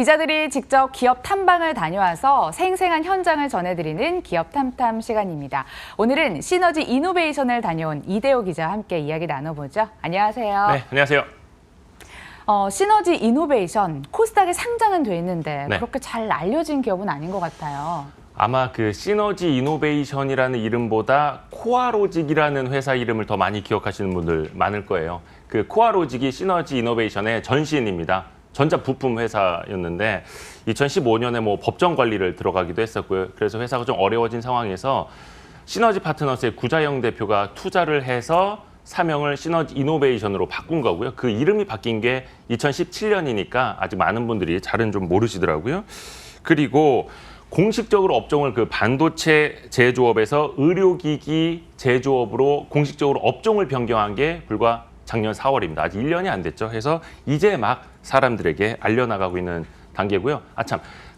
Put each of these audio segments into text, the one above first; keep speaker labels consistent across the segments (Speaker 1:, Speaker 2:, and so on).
Speaker 1: 기자들이 직접 기업 탐방을 다녀와서 생생한 현장을 전해드리는 기업 탐탐 시간입니다. 오늘은 시너지 이노베이션을 다녀온 이대호 기자와 함께 이야기 나눠보죠. 안녕하세요.
Speaker 2: 네, 안녕하세요.
Speaker 1: 시너지 이노베이션, 코스닥에 상장은 돼 있는데
Speaker 2: 네.
Speaker 1: 그렇게 잘 알려진 기업은 아닌 것 같아요.
Speaker 2: 아마 그 시너지 이노베이션이라는 이름보다 코아로직이라는 회사 이름을 더 많이 기억하시는 분들 많을 거예요. 그 코아로직이 시너지 이노베이션의 전신입니다. 전자부품 회사였는데 2015년에 뭐 법정 관리를 들어가기도 했었고요. 그래서 회사가 좀 어려워진 상황에서 시너지 파트너스의 구자영 대표가 투자를 해서 사명을 시너지 이노베이션으로 바꾼 거고요. 그 이름이 바뀐 게 2017년이니까 아직 많은 분들이 잘은 좀 모르시더라고요. 그리고 공식적으로 업종을 그 반도체 제조업에서 의료기기 제조업으로 공식적으로 업종을 변경한 게 불과 작년 4월입니다. 아직 1년이 안 됐죠. 그래서 이제 막 사람들에게 알려나가고 있는 단계고요.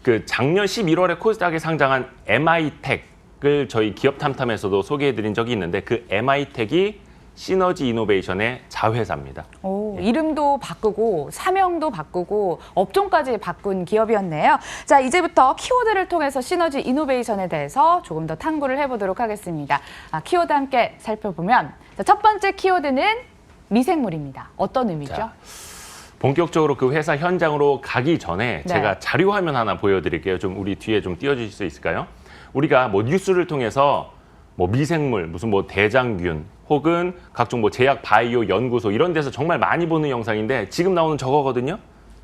Speaker 2: 그 작년 11월에 코스닥에 상장한 MI텍을 저희 기업 탐탐에서도 소개해드린 적이 있는데 그 MI텍이 시너지 이노베이션의 자회사입니다.
Speaker 1: 오, 이름도 바꾸고 사명도 바꾸고 업종까지 바꾼 기업이었네요. 자, 이제부터 키워드를 통해서 시너지 이노베이션에 대해서 조금 더 탐구를 해보도록 하겠습니다. 키워드 함께 살펴보면 첫 번째 키워드는 미생물입니다. 어떤 의미죠?
Speaker 2: 자, 본격적으로 그 회사 현장으로 가기 전에
Speaker 1: 네.
Speaker 2: 제가 자료 화면 하나 보여드릴게요. 좀 우리 뒤에 좀 띄워주실 수 있을까요? 우리가 뭐 뉴스를 통해서 뭐 미생물, 무슨 뭐 대장균, 혹은 각종 뭐 제약 바이오 연구소 이런 데서 정말 많이 보는 영상인데 지금 나오는 저거거든요.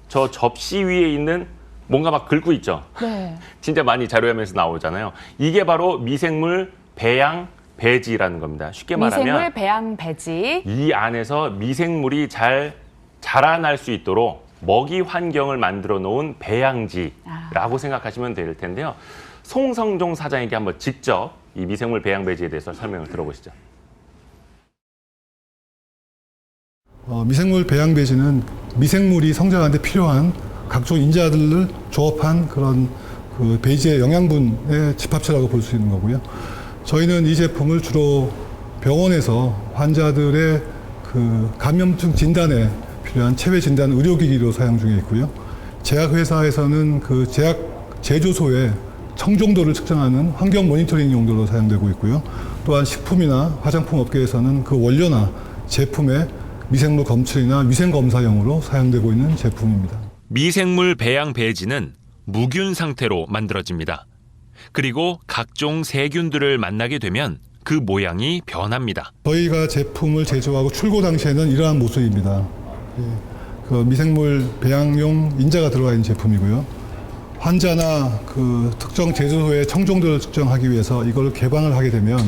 Speaker 2: 저 접시 위에 있는 뭔가 막 긁고 있죠.
Speaker 1: 네.
Speaker 2: 진짜 많이 자료화면에서 나오잖아요. 이게 바로 미생물 배양 배지라는 겁니다. 쉽게 말하면
Speaker 1: 미생물 배양 배지.
Speaker 2: 이 안에서 미생물이 잘 자라날 수 있도록 먹이 환경을 만들어 놓은 배양지라고 생각하시면 될 텐데요. 송성종 사장에게 한번 직접 이 미생물 배양 배지에 대해서 설명을 들어보시죠.
Speaker 3: 미생물 배양 배지는 미생물이 성장하는 데 필요한 각종 인자들을 조합한 그런 그 배지의 영양분의 집합체라고 볼 수 있는 거고요. 저희는 이 제품을 주로 병원에서 환자들의 그 감염증 진단에 필요한 체외 진단 의료기기로 사용 중에 있고요. 제약회사에서는 그 제약 제조소의 청정도를 측정하는 환경 모니터링 용도로 사용되고 있고요. 또한 식품이나 화장품 업계에서는 그 원료나 제품의 미생물 검출이나 위생 검사용으로 사용되고 있는 제품입니다.
Speaker 4: 미생물 배양 배지는 무균 상태로 만들어집니다. 그리고 각종 세균들을 만나게 되면 그 모양이 변합니다.
Speaker 3: 저희가 제품을 제조하고 출고 당시에는 이러한 모습입니다. 그 미생물 배양용 인자가 들어가 있는 제품이고요. 환자나 그 특정 제조소의 청정도를 측정하기 위해서 이걸 개방을 하게 되면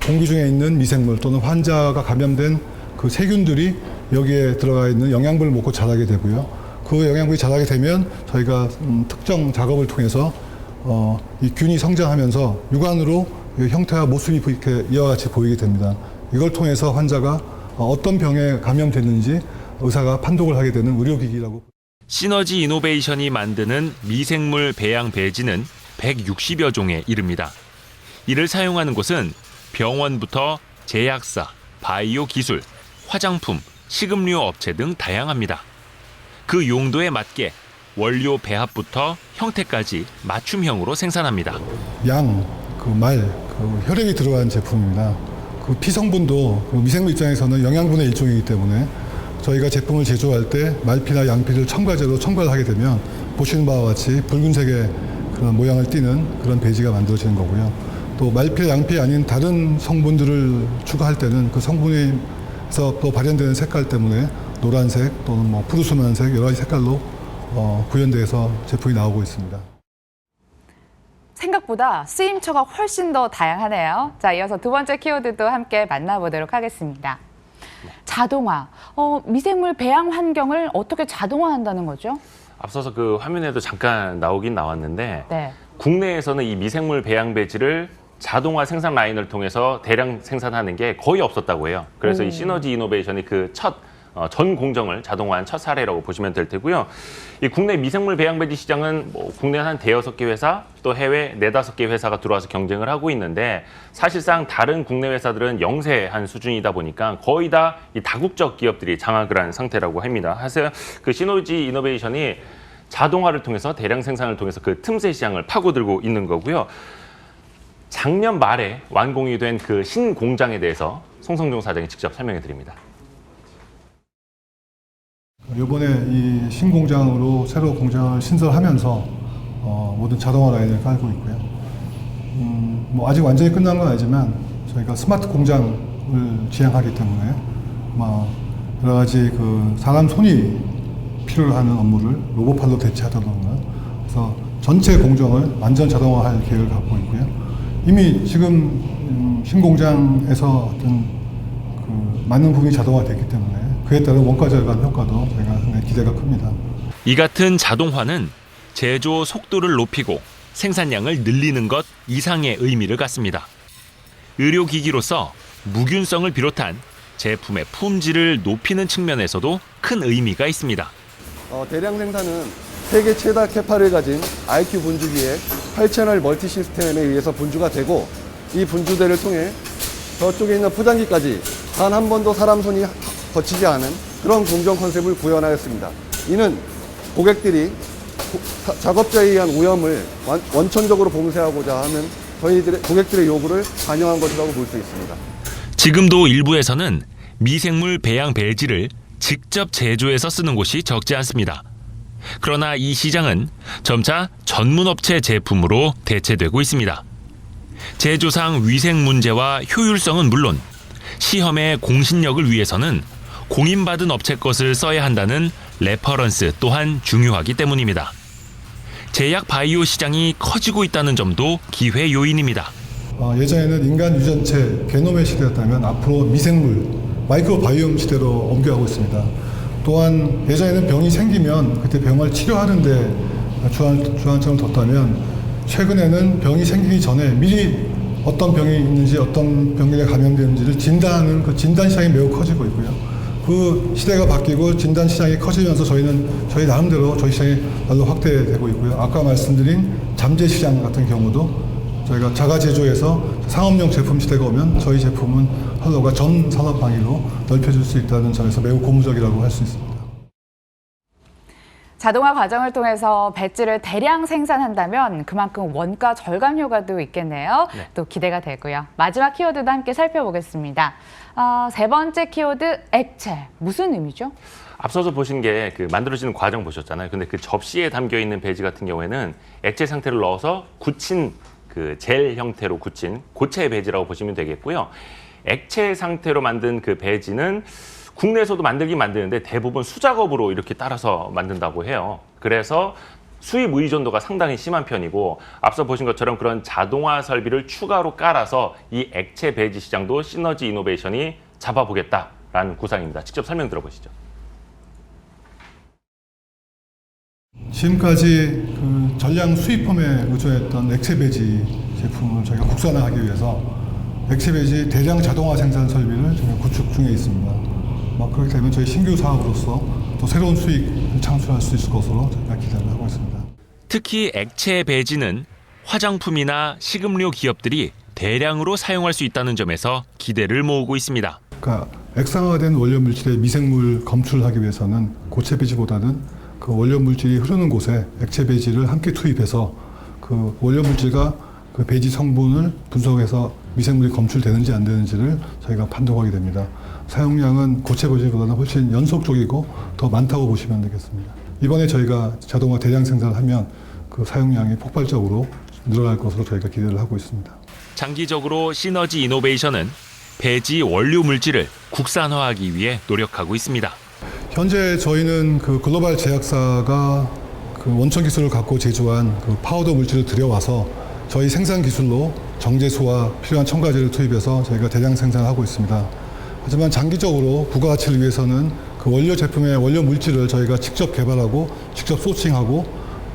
Speaker 3: 공기 중에 있는 미생물 또는 환자가 감염된 그 세균들이 여기에 들어가 있는 영양분을 먹고 자라게 되고요. 그 영양분이 자라게 되면 저희가 특정 작업을 통해서 이 균이 성장하면서 육안으로 형태와 모습이 이렇게 이와 같이 보이게 됩니다. 이걸 통해서 환자가 어떤 병에 감염됐는지 의사가 판독을 하게 되는 의료기기라고.
Speaker 4: 시너지 이노베이션이 만드는 미생물 배양 배지는 160여 종에 이릅니다. 이를 사용하는 곳은 병원부터 제약사, 바이오 기술, 화장품, 식음료 업체 등 다양합니다. 그 용도에 맞게 원료 배합부터 형태까지 맞춤형으로 생산합니다.
Speaker 3: 양, 혈액이 들어간 제품입니다. 그 피성분도 그 미생물 입장에서는 영양분의 일종이기 때문에 저희가 제품을 제조할 때 말피나 양피를 첨가제로 첨가를 하게 되면 보시는 바와 같이 붉은색의 그런 모양을 띠는 그런 배지가 만들어지는 거고요. 또 말피, 양피 아닌 다른 성분들을 추가할 때는 그 성분에서 또 발현되는 색깔 때문에 노란색 또는 뭐 푸르스름한색 여러 가지 색깔로 구현돼서 제품이 나오고 있습니다.
Speaker 1: 생각보다 쓰임처가 훨씬 더 다양하네요. 자, 이어서 두 번째 키워드도 함께 만나보도록 하겠습니다. 자동화. 미생물 배양 환경을 어떻게 자동화한다는 거죠?
Speaker 2: 앞서서 그 화면에도 잠깐 나오긴 나왔는데
Speaker 1: 네.
Speaker 2: 국내에서는 이 미생물 배양 배지를 자동화 생산 라인을 통해서 대량 생산하는 게 거의 없었다고 해요. 그래서 이 시너지 이노베이션이 그 전 공정을 자동화한 첫 사례라고 보시면 될 테고요. 이 국내 미생물 배양 배지 시장은 뭐 국내 한 5-6개 회사, 또 해외 4-5개 회사가 들어와서 경쟁을 하고 있는데 사실상 다른 국내 회사들은 영세한 수준이다 보니까 거의 다 이 다국적 기업들이 장악을 한 상태라고 합니다. 사실 그 시너지 이노베이션이 자동화를 통해서 대량 생산을 통해서 그 틈새 시장을 파고들고 있는 거고요. 작년 말에 완공이 된 그 신공장에 대해서 송성종 사장이 직접 설명해 드립니다.
Speaker 3: 이번에 이 신공장으로 새로 공장을 신설하면서 모든 자동화 라인을 깔고 있고요. 뭐 아직 완전히 끝난 건 아니지만 저희가 스마트 공장을 지향하기 때문에 여러 가지 그 사람 손이 필요로 하는 업무를 로봇팔로 대체하다던가 그래서 전체 공정을 완전 자동화할 계획을 갖고 있고요. 이미 지금 신공장에서 어떤 그 많은 부분이 자동화됐기 때문에 그에 따른 원가 절감 효과도 저희가 상당히 기대가 큽니다.
Speaker 4: 이 같은 자동화는 제조 속도를 높이고 생산량을 늘리는 것 이상의 의미를 갖습니다. 의료기기로서 무균성을 비롯한 제품의 품질을 높이는 측면에서도 큰 의미가 있습니다.
Speaker 5: 대량 생산은 세계 최다 캐파를 가진 IQ 분주기의 8채널 멀티 시스템에 의해서 분주가 되고 이 분주대를 통해 저쪽에 있는 포장기까지 단 한 번도 사람 손이 거치지 않은 그런 공정 컨셉을 구현하였습니다. 이는 고객들이 작업자에 의한 오염을 원천적으로 봉쇄하고자 하는 고객들의 요구를 반영한 것이라고 볼 수 있습니다.
Speaker 4: 지금도 일부에서는 미생물 배양 배지를 직접 제조해서 쓰는 곳이 적지 않습니다. 그러나 이 시장은 점차 전문업체 제품으로 대체되고 있습니다. 제조상 위생 문제와 효율성은 물론 시험의 공신력을 위해서는 공인받은 업체 것을 써야 한다는 레퍼런스 또한 중요하기 때문입니다. 제약 바이오 시장이 커지고 있다는 점도 기회 요인입니다.
Speaker 3: 예전에는 인간 유전체 게놈의 시대였다면 앞으로 미생물 마이크로바이옴 시대로 옮겨가고 있습니다. 또한 예전에는 병이 생기면 그때 병을 치료하는데 주안점을 뒀다면 최근에는 병이 생기기 전에 미리 어떤 병이 있는지 어떤 병에 감염되는지를 진단하는 그 진단 시장이 매우 커지고 있고요. 그 시대가 바뀌고 진단 시장이 커지면서 저희는 저희 나름대로 저희 시장이 날로 확대되고 있고요. 아까 말씀드린 잠재 시장 같은 경우도 저희가 자가 제조해서 상업용 제품 시대가 오면 저희 제품은 한로가 전 산업 방위로 넓혀질 수 있다는 점에서 매우 고무적이라고 할 수 있습니다.
Speaker 1: 자동화 과정을 통해서 배지를 대량 생산한다면 그만큼 원가 절감 효과도 있겠네요.
Speaker 2: 네.
Speaker 1: 또 기대가 되고요. 마지막 키워드도 함께 살펴보겠습니다. 세 번째 키워드, 액체. 무슨 의미죠?
Speaker 2: 앞서서 보신 게 그 만들어지는 과정 보셨잖아요. 근데 그 접시에 담겨 있는 배지 같은 경우에는 액체 상태를 넣어서 굳힌 그 젤 형태로 굳힌 고체 배지라고 보시면 되겠고요. 액체 상태로 만든 그 배지는 국내에서도 만들긴 만드는데 대부분 수작업으로 이렇게 따라서 만든다고 해요. 그래서 수입 의존도가 상당히 심한 편이고 앞서 보신 것처럼 그런 자동화 설비를 추가로 깔아서 이 액체 배지 시장도 시너지 이노베이션이 잡아보겠다라는 구상입니다. 직접 설명 들어보시죠.
Speaker 3: 지금까지 그 전량 수입품에 의존했던 액체 배지 제품을 저희가 국산화하기 위해서 액체 배지 대량 자동화 생산 설비를 저희가 구축 중에 있습니다. 그렇게 되면 저희 신규 사업으로서 또 새로운 수익을 창출할 수 있을 것으로 저희가 기대를 하고 있습니다.
Speaker 4: 특히 액체 배지는 화장품이나 식음료 기업들이 대량으로 사용할 수 있다는 점에서 기대를 모으고 있습니다.
Speaker 3: 그러니까 액상화된 원료 물질의 미생물 검출을 하기 위해서는 고체 배지보다는 그 원료 물질이 흐르는 곳에 액체 배지를 함께 투입해서 그 원료 물질과 그 배지 성분을 분석해서 미생물이 검출되는지 안 되는지를 저희가 판독하게 됩니다. 사용량은 고체 배지보다는 훨씬 연속적이고 더 많다고 보시면 되겠습니다. 이번에 저희가 자동화 대량 생산을 하면 그 사용량이 폭발적으로 늘어날 것으로 저희가 기대를 하고 있습니다.
Speaker 4: 장기적으로 시너지 이노베이션은 배지 원료 물질을 국산화하기 위해 노력하고 있습니다.
Speaker 3: 현재 저희는 그 글로벌 제약사가 그 원천 기술을 갖고 제조한 그 파우더 물질을 들여와서 저희 생산 기술로 정제수와 필요한 첨가제를 투입해서 저희가 대량 생산하고 있습니다. 하지만 장기적으로 부가가치를 위해서는 그 원료 제품의 원료 물질을 저희가 직접 개발하고 직접 소싱하고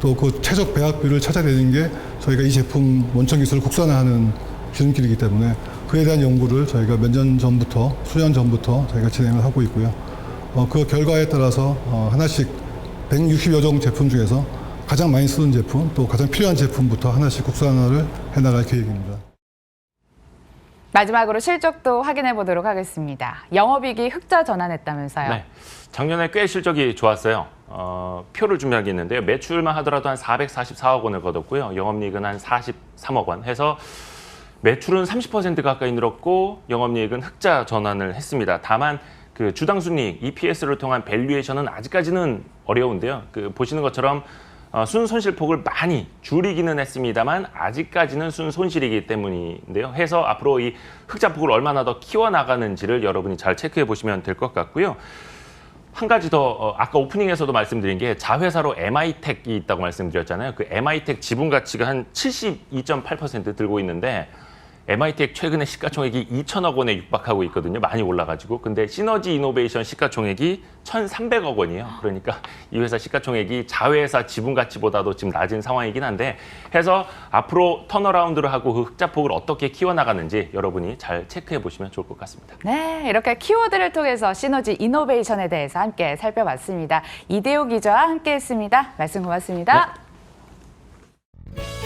Speaker 3: 또 그 최적 배합비를 찾아내는 게 저희가 이 제품 원천 기술을 국산화하는 기름길이기 때문에 그에 대한 연구를 저희가 몇 년 전부터 수년 전부터 저희가 진행을 하고 있고요. 그 결과에 따라서 하나씩 160여 종 제품 중에서 가장 많이 쓰는 제품 또 가장 필요한 제품부터 하나씩 국산화를 해나갈 계획입니다.
Speaker 1: 마지막으로 실적도 확인해 보도록 하겠습니다. 영업이익이 흑자 전환했다면서요.
Speaker 2: 네, 작년에 꽤 실적이 좋았어요. 표를 준비하겠는데요. 매출만 하더라도 한 444억 원을 거뒀고요. 영업이익은 한 43억 원 해서 매출은 30% 가까이 늘었고 영업이익은 흑자 전환을 했습니다. 다만 그 주당 순이익 EPS를 통한 밸류에이션은 아직까지는 어려운데요. 그 보시는 것처럼 순손실폭을 많이 줄이기는 했습니다만 아직까지는 순손실이기 때문인데요. 해서 앞으로 이 흑자폭을 얼마나 더 키워나가는지를 여러분이 잘 체크해 보시면 될 것 같고요. 한 가지 더 아까 오프닝에서도 말씀드린 게 자회사로 MI텍이 있다고 말씀드렸잖아요. 그 MI텍 지분 가치가 한 72.8% 들고 있는데 MI텍 최근에 시가총액이 2천억 원에 육박하고 있거든요. 많이 올라가지고. 근데 시너지 이노베이션 시가총액이 1,300억 원이에요. 그러니까 이 회사 시가총액이 자회사 지분 가치보다도 지금 낮은 상황이긴 한데 해서 앞으로 턴어라운드를 하고 그 흑자폭을 어떻게 키워나가는지 여러분이 잘 체크해 보시면 좋을 것 같습니다.
Speaker 1: 네, 이렇게 키워드를 통해서 시너지 이노베이션에 대해서 함께 살펴봤습니다. 이대호 기자와 함께했습니다. 말씀 고맙습니다.
Speaker 2: 네.